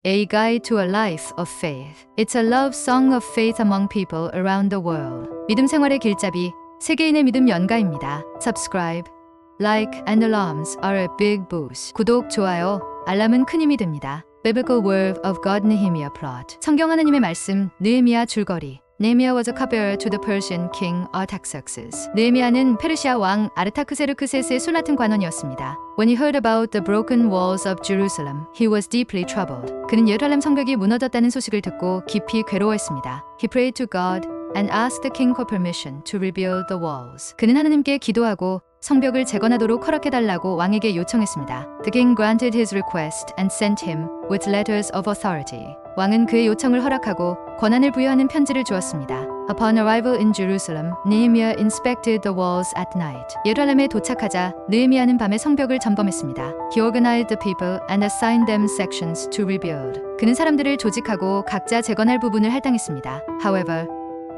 A Guide to a Life of Faith. It's a love song of faith among people around the world. 믿음 생활의 길잡이, 세계인의 믿음 연가입니다. Subscribe, like and alarms are a big boost. 구독, 좋아요, 알람은 큰 힘이 됩니다. Biblical Word of God Nehemiah Plot. 성경 하나님의 말씀, 느헤미야 줄거리. Nehemiah was a cupbearer to the Persian king Artaxerxes. 느헤미야는 페르시아 왕 아르타크세르크셋의 술 맡은 관원이었습니다. When he heard about the broken walls of Jerusalem, he was deeply troubled. 그는 예루살렘 성벽이 무너졌다는 소식을 듣고 깊이 괴로워했습니다. He prayed to God and asked the king for permission to rebuild the walls. 그는 하나님께 기도하고 성벽을 재건하도록 허락해달라고 왕에게 요청했습니다. The king granted his request and sent him with letters of authority. 왕은 그의 요청을 허락하고 권한을 부여하는 편지를 주었습니다. Upon arrival in Jerusalem, Nehemiah inspected the walls at night. 예루살렘에 도착하자 느헤미야는 밤에 성벽을 점검했습니다. He organized the people and assigned them sections to rebuild. 그는 사람들을 조직하고 각자 재건할 부분을 할당했습니다. However,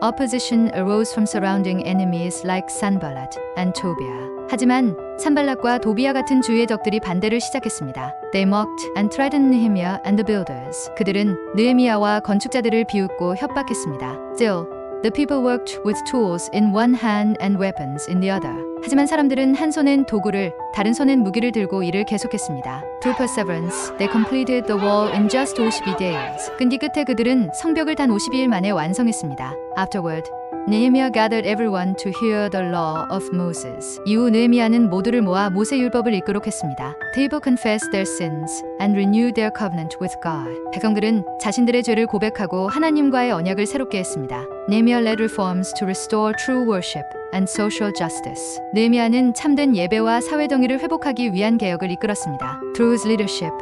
opposition arose from surrounding enemies like Sanballat and Tobiah. 하지만 산발락과 도비아 같은 주위의 적들이 반대를 시작했습니다. They mocked and threatened Nehemiah and the builders. 그들은 느헤미야와 건축자들을 비웃고 협박했습니다. Still, the people worked with tools in one hand and weapons in the other. 하지만 사람들은 한 손엔 도구를, 다른 손엔 무기를 들고 일을 계속했습니다. Through perseverance, they completed the wall in just 52 days. 끈기 끝에 그들은 성벽을 단 52일 만에 완성했습니다. Afterward, Nehemiah gathered everyone to hear the law of Moses. 이후 느헤미야는 모두를 모아 모세 율법을 읽도록 했습니다. The people confessed their sins and renewed their covenant with God. 백성들은 자신들의 죄를 고백하고 하나님과의 언약을 새롭게 했습니다. Nehemiah led reforms to restore true worship and social justice. 느헤미야는 참된 예배와 사회 정의를 회복하기 위한 개혁을 이끌었습니다. Through his leadership,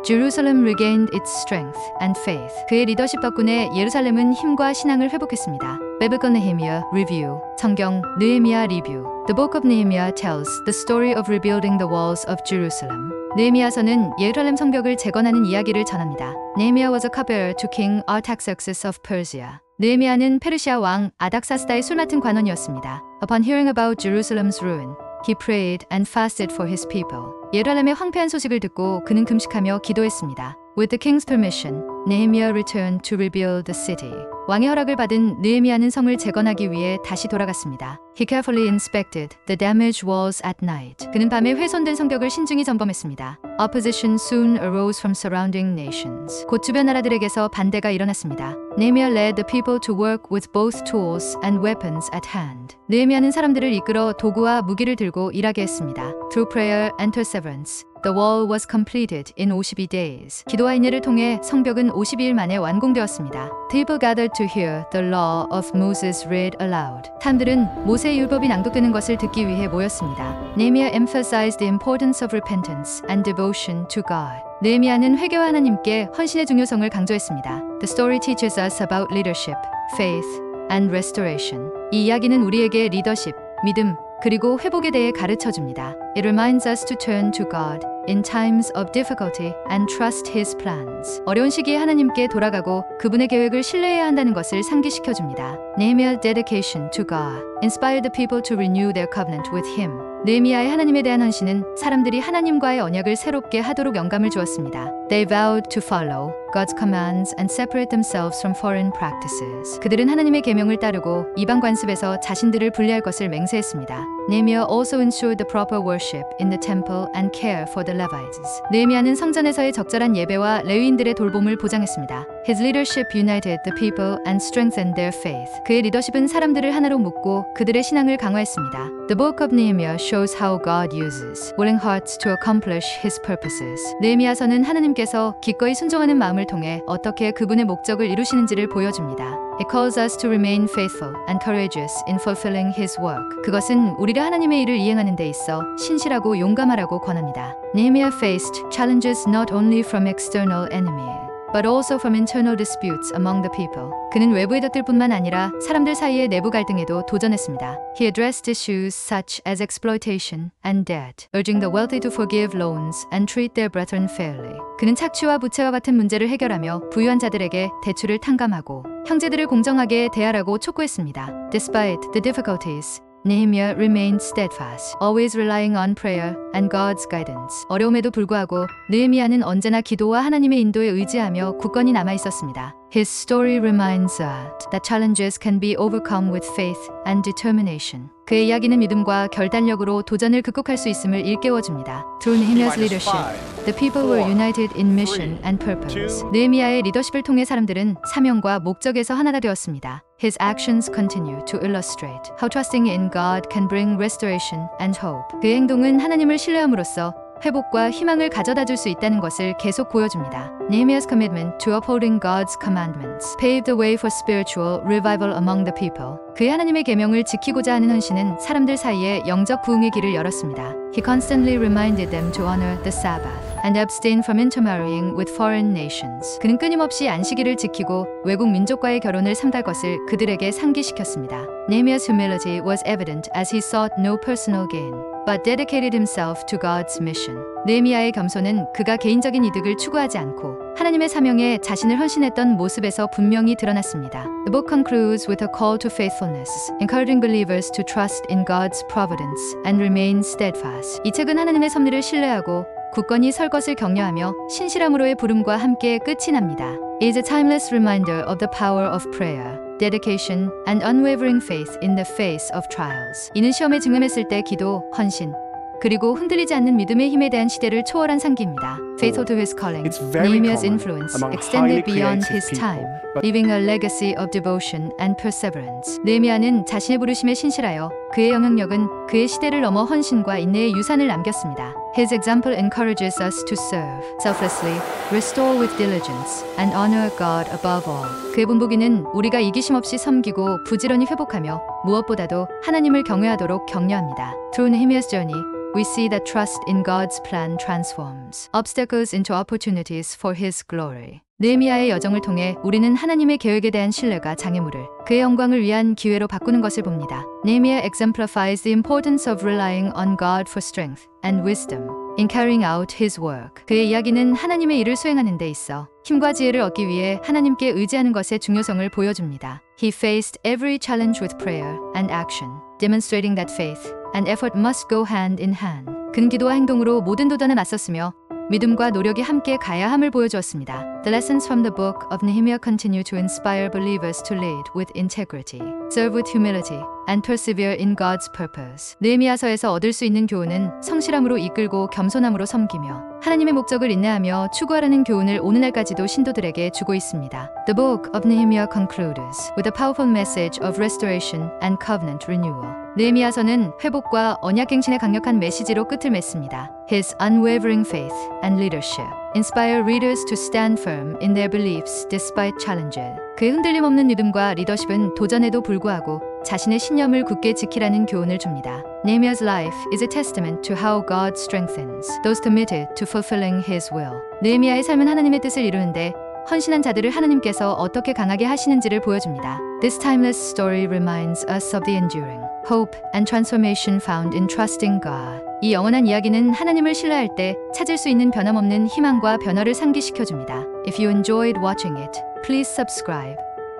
Jerusalem regained its strength and faith. 그의 리더십 덕분에 예루살렘은 힘과 신앙을 회복했습니다. Biblical Nehemiah Review. 성경 느헤미야 리뷰. The book of Nehemiah tells the story of rebuilding the walls of Jerusalem. 느헤미야서는 예루살렘 성벽을 재건하는 이야기를 전합니다. Nehemiah was a cupbearer to King Artaxerxes of Persia. 느헤미야는 페르시아 왕 아닥사스다의 술 맡은 관원이었습니다. Upon hearing about Jerusalem's ruin, he prayed and fasted for his people. 예루살렘의 황폐한 소식을 듣고 그는 금식하며 기도했습니다. With the king's permission, Nehemiah returned to rebuild the city. 왕의 허락을 받은 느헤미야는 성을 재건하기 위해 다시 돌아갔습니다. He carefully inspected the damaged walls at night. 그는 밤에 훼손된 성벽을 신중히 점검했습니다. Opposition soon arose from surrounding nations. 곧 주변 나라들에게서 반대가 일어났습니다. Nehemiah led the people to work with both tools and weapons at hand. 느헤미야는 사람들을 이끌어 도구와 무기를 들고 일하게 했습니다. Through prayer and perseverance, the wall was completed in 52 days. 기도와 인내를 통해 성벽은 52일 만에 완공되었습니다. The people gathered to hear the law of Moses read aloud. 사람들은 모세의 율법이 낭독되는 것을 듣기 위해 모였습니다. Nehemiah emphasized the importance of repentance and devotion to God. 느헤미야는 회개와 하나님께 헌신의 중요성을 강조했습니다. The story teaches us about leadership, faith, and restoration. 이 이야기는 우리에게 리더십, 믿음, 그리고 회복에 대해 가르쳐줍니다. It reminds us to turn to God in times of difficulty and trust His plans. 어려운 시기에 하나님께 돌아가고 그분의 계획을 신뢰해야 한다는 것을 상기시켜줍니다. Nehemiah's dedication to God inspired the people to renew their covenant with Him. 느헤미야의 하나님에 대한 헌신은 사람들이 하나님과의 언약을 새롭게 하도록 영감을 주었습니다. They vowed to follow God's commands and separate themselves from foreign practices. 그들은 하나님의 계명을 따르고 이방 관습에서 자신들을 분리할 것을 맹세했습니다. Nehemiah also ensured the proper worship in the temple and care for the Levites. 느헤미야는 성전에서의 적절한 예배와 레위인들의 돌봄을 보장했습니다. His leadership united the people and strengthened their faith. 그의 리더십은 사람들을 하나로 묶고 그들의 신앙을 강화했습니다. The book of Nehemiah shows how God uses willing hearts to accomplish His purposes. 느헤미야서는 하나님께서 기꺼이 순종하는 마음을 통해 어떻게 그분의 목적을 이루시는지를 보여줍니다. It calls us to remain faithful and courageous in fulfilling His work. 그것은 우리가 하나님의 일을 이행하는 데 있어 신실하고 용감하라고 권합니다. Nehemiah faced challenges not only from external enemies, but also from internal disputes among the people. 그는 외부의 적들뿐만 아니라 사람들 사이의 내부 갈등에도 도전했습니다. He addressed issues such as exploitation and debt, urging the wealthy to forgive loans and treat their brethren fairly. 그는 착취와 부채와 같은 문제를 해결하며 부유한 자들에게 대출을 탕감하고 형제들을 공정하게 대하라고 촉구했습니다. Despite the difficulties, Nehemiah remained steadfast, always relying on prayer and God's guidance. 어려움에도 불구하고 느헤미야는 언제나 기도와 하나님의 인도에 의지하며 굳건히 남아 있었습니다. His story reminds us that challenges can be overcome with faith and determination. 그의 이야기는 믿음과 결단력으로 도전을 극복할 수 있음을 일깨워줍니다. Through Nehemiah's leadership, the people were united in mission and purpose. 느헤미야의 리더십을 통해 사람들은 사명과 목적에서 하나가 되었습니다. His actions continue to illustrate how trusting in God can bring restoration and hope. 그의 행동은 하나님을 신뢰함으로써 회복과 희망을 가져다 줄 수 있다는 것을 계속 보여줍니다. Nehemiah's commitment to upholding God's commandments paved the way for spiritual revival among the people. 그의 하나님의 계명을 지키고자 하는 헌신은 사람들 사이에 영적 부흥의 길을 열었습니다. He constantly reminded them to honor the Sabbath and abstain from intermarrying with foreign nations. 그는 끊임없이 안식일을 지키고 외국 민족과의 결혼을 삼갈 것을 그들에게 상기시켰습니다. Nehemiah's humility was evident as he sought no personal gain, but dedicated himself to God's mission. 느헤미야의 겸손은 그가 개인적인 이득을 추구하지 않고 하나님의 사명에 자신을 헌신했던 모습에서 분명히 드러났습니다. The book concludes with a call to faithfulness, encouraging believers to trust in God's providence and remain steadfast. 이 책은 하나님의 섭리를 신뢰하고 굳건히 설 것을 격려하며 신실함으로의 부름과 함께 끝이 납니다. It is a timeless reminder of the power of prayer, dedication, and unwavering faith in the face of trials. 이는 시험에 증음했을 때 기도, 헌신, 그리고 흔들리지 않는 믿음의 힘에 대한 시대를 초월한 상기입니다. Faithful to his calling, Nehemiah's influence extended beyond his time, leaving a legacy of devotion and perseverance. 느헤미야는 자신의 부르심에 신실하여 그의 영향력은 그의 시대를 넘어 헌신과 인내의 유산을 남겼습니다. His example encourages us to serve selflessly, restore with diligence, and honor God above all. 그의 본보기는 우리가 이기심 없이 섬기고 부지런히 회복하며 무엇보다도 하나님을 경외하도록 격려합니다. Through Nehemiah's journey, we see that trust in God's plan transforms obstacles into opportunities for His glory. 느헤미야의 여정을 통해 우리는 하나님의 계획에 대한 신뢰가 장애물을 그의 영광을 위한 기회로 바꾸는 것을 봅니다. Nehemiah exemplifies the importance of relying on God for strength and wisdom in carrying out His work. 그의 이야기는 하나님의 일을 수행하는 데 있어 힘과 지혜를 얻기 위해 하나님께 의지하는 것의 중요성을 보여줍니다. He faced every challenge with prayer and action, demonstrating that faith and effort must go hand in hand. 그는 기도와 행동으로 모든 도전에 맞섰으며 믿음과 노력이 함께 가야 함을 보여주었습니다. The lessons from the book of Nehemiah continue to inspire believers to lead with integrity, serve with humility, and persevere in God's purpose. 느헤미야서에서 얻을 수 있는 교훈은 성실함으로 이끌고 겸손함으로 섬기며 하나님의 목적을 인내하며 추구하라는 교훈을 오늘날까지도 신도들에게 주고 있습니다. The book of Nehemiah concludes with a powerful message of restoration and covenant renewal. 느헤미야서는 회복과 언약갱신의 강력한 메시지로 끝을 맺습니다. His unwavering faith and leadership inspire readers to stand firm in their beliefs despite challenges. 그의 흔들림 없는 믿음과 리더십은 도전에도 불구하고 자신의 신념을 굳게 지키라는 교훈을 줍니다. Nehemiah's life is a testament to how God strengthens those committed to fulfilling His will. 느헤미야의 삶은 하나님의 뜻을 이루는데 헌신한 자들을 하나님께서 어떻게 강하게 하시는지를 보여줍니다. This timeless story reminds us of the enduring hope and transformation found in trusting God. 이 영원한 이야기는 하나님을 신뢰할 때 찾을 수 있는 변함없는 희망과 변화를 상기시켜줍니다. If you enjoyed watching it, please subscribe,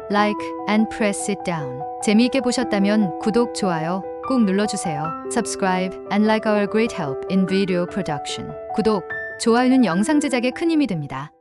like, and press it down. 재미있게 보셨다면 구독, 좋아요 꼭 눌러주세요. Subscribe and like our great help in video production. 구독, 좋아요는 영상 제작에 큰 힘이 됩니다.